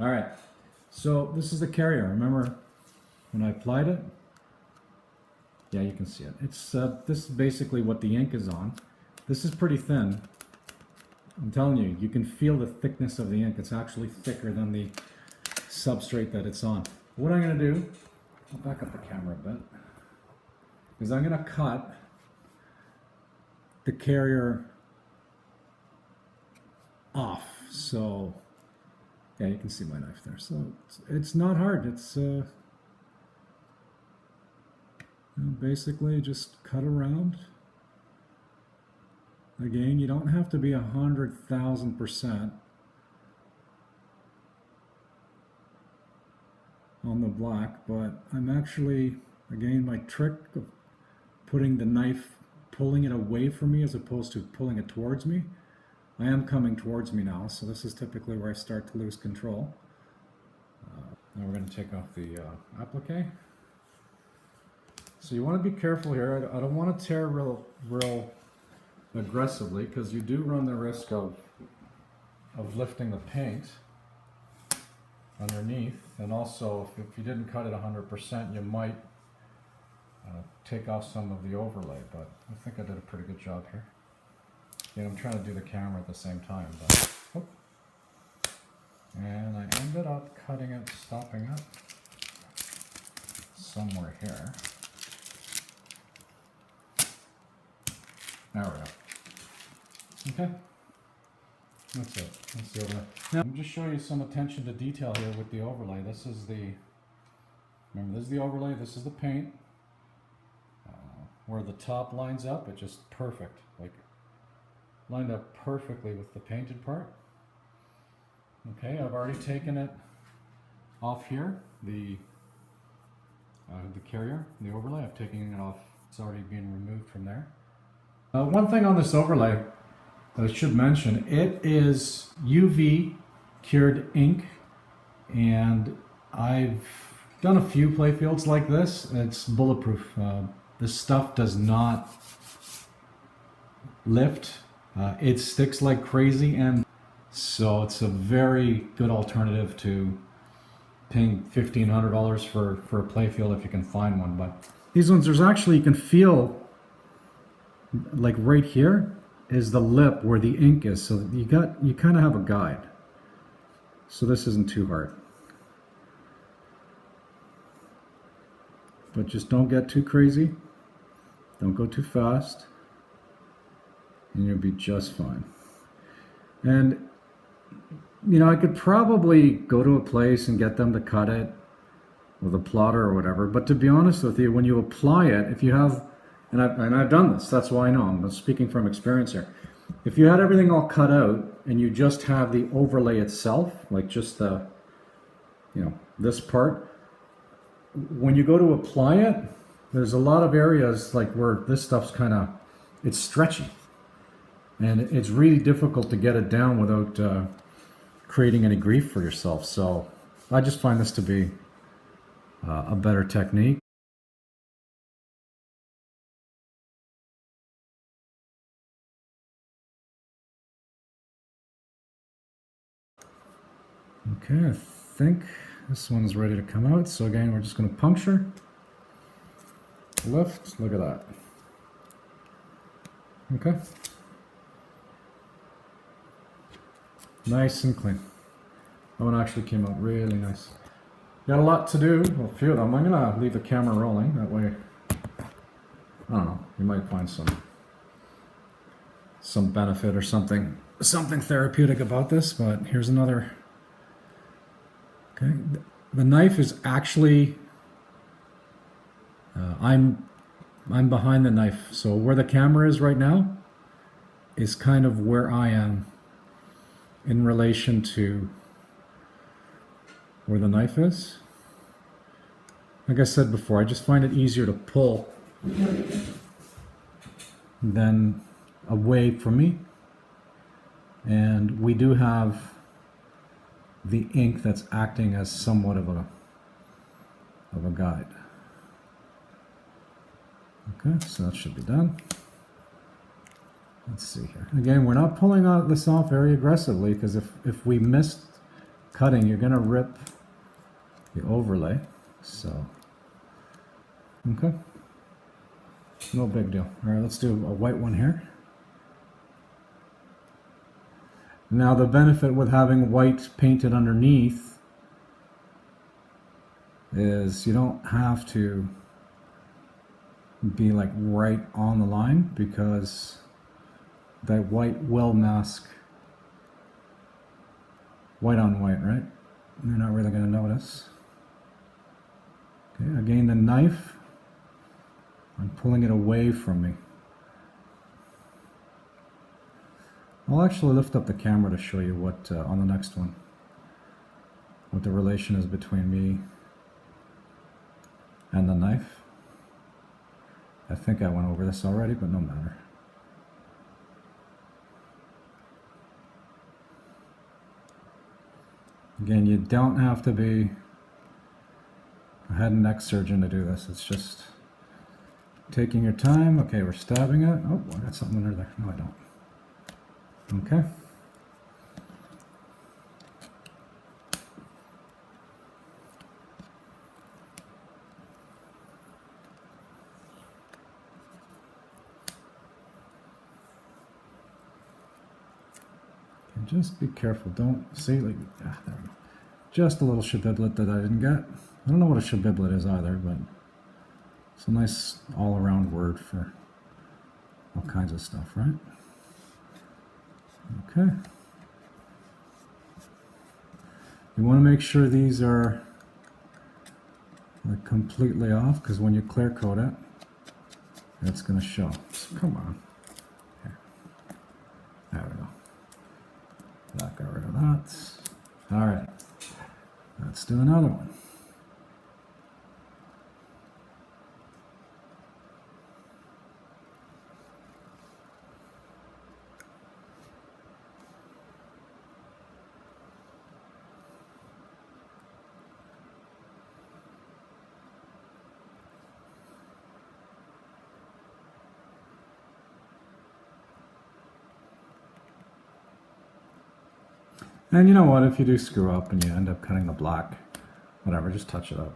All right, so this is the carrier. Remember when I applied it? Yeah, you can see it. It's this is basically what the ink is on. This is pretty thin. I'm telling you, you can feel the thickness of the ink. It's actually thicker than the substrate that it's on. What I'm going to do, I'll back up the camera a bit, is I'm going to cut the carrier off. So, yeah, you can see my knife there. So it's not hard. It's basically just cut around. Again, you don't have to be 100,000% on the black, but I'm actually, again, my trick of putting the knife, pulling it away from me as opposed to pulling it towards me. I am coming towards me now, so this is typically where I start to lose control. Now we're going to take off the applique. So you want to be careful here. I don't want to tear real aggressively, because you do run the risk of lifting the paint underneath, and also if you didn't cut it 100%, you might take off some of the overlay, but I think I did a pretty good job here. Yeah, I'm trying to do the camera at the same time, but and I ended up cutting it, stopping it somewhere here. There we go. Okay, that's it. That's the overlay. Now, I'm just showing you some attention to detail here with the overlay. This is the, remember, this is the overlay, this is the paint. Where the top lines up, it's just perfect. Like, lined up perfectly with the painted part. Okay, I've already taken it off here, the carrier, the overlay. I've taken it off. It's already been removed from there. One thing on this overlay that I should mention, it is UV cured ink, and I've done a few playfields like this. It's bulletproof. This stuff does not lift. It sticks like crazy, and so it's a very good alternative to paying $1,500 for a playfield if you can find one. But these ones, there's actually, you can feel, like right here is the lip where the ink is, so you kind of have a guide. So this isn't too hard. But just don't get too crazy. Don't go too fast. And you'll be just fine. And, you know, I could probably go to a place and get them to cut it with a plotter or whatever. But to be honest with you, when you apply it, if you have, and I've done this, that's why I know, I'm speaking from experience here. If you had everything all cut out and you just have the overlay itself, like just the, you know, this part, when you go to apply it, there's a lot of areas like where this stuff's kind of, it's stretchy. And it's really difficult to get it down without creating any grief for yourself. So I just find this to be a better technique. Okay, I think this one's ready to come out. So again, we're just going to puncture, lift, look at that. Okay. Nice and clean. That one actually came out really nice. Got a lot to do, well, a few of them. I'm going to leave the camera rolling, that way, I don't know, you might find some benefit or something therapeutic about this, but here's another. Okay, the knife is actually, I'm behind the knife, so where the camera is right now is kind of where I am in relation to where the knife is. Like I said before, I just find it easier to pull than away from me. And we do have the ink that's acting as somewhat of a guide. Okay, so that should be done. Let's see here. Again, we're not pulling this off very aggressively, because if we missed cutting, you're going to rip the overlay. So, okay. No big deal. All right, let's do a white one here. Now the benefit with having white painted underneath is you don't have to be like right on the line, because that white will mask white on white, right? You're not really going to notice. Okay, again, the knife, I'm pulling it away from me. I'll actually lift up the camera to show you what, on the next one, what the relation is between me and the knife. I think I went over this already, but no matter. Again, you don't have to be a head and neck surgeon to do this. It's just taking your time. Okay, we're stabbing it. Oh, I got something under there. No, I don't. Okay. And just be careful. Don't see, like, there we go. Just a little shabiblet that I didn't get. I don't know what a shabiblet is either, but it's a nice all-around word for all kinds of stuff, right? Okay. You want to make sure these are like completely off, because when you clear coat it, it's going to show. So come on. Here. There we go. That got rid of that. All right. Let's do another one. And you know what, if you do screw up and you end up cutting the black, whatever, just touch it up.